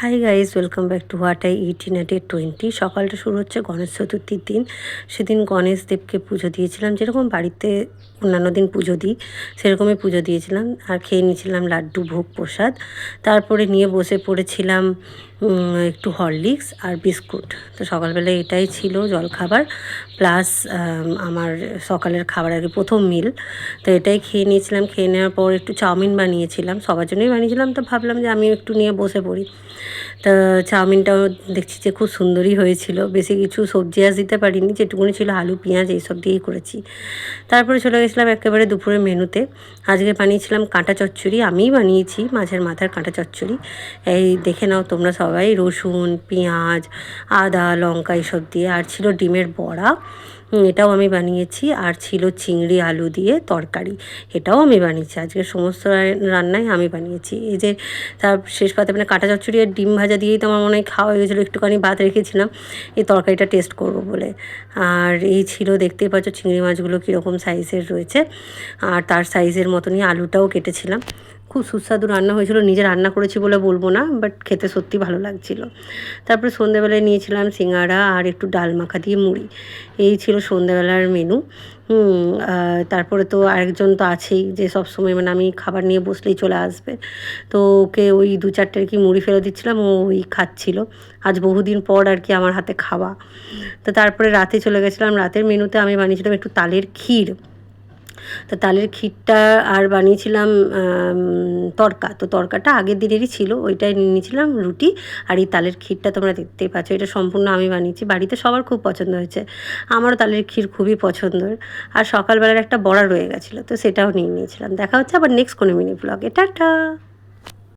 Hi guys, welcome back to what I it in a day 20। সকালটা শুরু হচ্ছে গণেশ চতুর্থীর দিন। সেদিন গণেশ দেবকে পুজো দিয়েছিলাম, যেরকম বাড়িতে অন্যান্য দিন পুজো দিই সেরকমই পুজো দিয়েছিলাম। আর খেয়ে নিয়েছিলাম লাড্ডু ভোগ প্রসাদ। তারপরে নিয়ে বসে পড়েছিলাম একটু হরলিক্স আর বিস্কুট। তো সকালবেলায় এটাই ছিল জলখাবার প্লাস আমার সকালের খাবার, আর কি প্রথম মিল। তো এটাই খেয়ে নিয়েছিলাম। খেয়ে নেওয়ার পর একটু চাউমিন বানিয়েছিলাম, সবার জন্যই বানিয়েছিলাম। তো ভাবলাম যে আমিও একটু নিয়ে বসে পড়ি। তা চাউমিনটাও দেখছি যে খুব সুন্দরই হয়েছিল। বেশি কিছু সবজি আজ দিতে পারিনি, যেটুকুনি ছিল আলু পেঁয়াজ এইসব দিয়েই করেছি। তারপরে চলে গেছিলাম একেবারে দুপুরের মেনুতে। আজকে বানিয়েছিলাম কাঁটা চচ্চড়ি, আমিই বানিয়েছি মাছের মাথার কাঁটা চচ্চড়ি। এই দেখে নাও তোমরা সবাই, রসুন পেঁয়াজ আদা লঙ্কা এইসব দিয়ে। আর ছিল ডিমের বড়া, এটাও আমি বানিয়েছি। আর ছিল চিংড়ি আলু দিয়ে তরকারি, এটাও আমি বানিয়েছি। আজকে সমস্ত রান্নাই আমি বানিয়েছি। এই যে তার শেষ পাতে মানে কাঁটা চচ্চড়ি আর ডিম ভাজা দিয়েই তো আমার মনে হয় খাওয়া হয়ে গেছিলো। একটুখানি ভাত রেখেছিলাম এই তরকারিটা টেস্ট করব বলে। আর এই ছিল, দেখতেই পাচ্ছ চিংড়ি মাছগুলো কীরকম সাইজের রয়েছে। আর তার সাইজের মতনই আলুটাও কেটেছিলাম। খুব সুস্বাদু রান্না হয়েছিল। নিজে রান্না করেছি বলে বলবো না, বাট খেতে সত্যি ভালো লাগছিল। তারপরে সন্ধ্যেবেলায় নিয়েছিলাম সিঙ্গাড়া আর একটু ডাল মাখা দিয়ে মুড়ি। এই ছিল সন্ধ্যেবেলার মেনু। তারপরে তো আরেকজন তো আছেই, যে সবসময় মানে আমি খাবার নিয়ে বসলেই চলে আসবে। তো ওকে ওই 2-4টে আর কি মুড়ি ফেলে দিচ্ছিলাম, ও ওই খাচ্ছিল। আজ বহুদিন পর আর কি আমার হাতে খাওয়া। তো তারপরে রাতে চলে গেছিলাম। রাতের মেনুতে আমি বানিয়েছিলাম একটু তালের ক্ষীর। তো তালের ক্ষীরটা আর বানিয়েছিলাম তড়কা। তো তড়কাটা আগের দিনেরই ছিল, ওইটাই নিয়ে নিয়েছিলাম রুটি। আর এই তালের ক্ষীরটা তোমরা দেখতেই পাচ্ছ, এটা সম্পূর্ণ আমি বানিয়েছি। বাড়িতে সবার খুব পছন্দ হয়েছে, আমারও তালের ক্ষীর খুবই পছন্দের। আর সকালবেলার একটা বড়া রয়ে গেছিলো, তো সেটাও নিয়ে নিয়েছিলাম। দেখা হচ্ছে আবার নেক্সট কোনো মিনি ব্লগে। টাটা।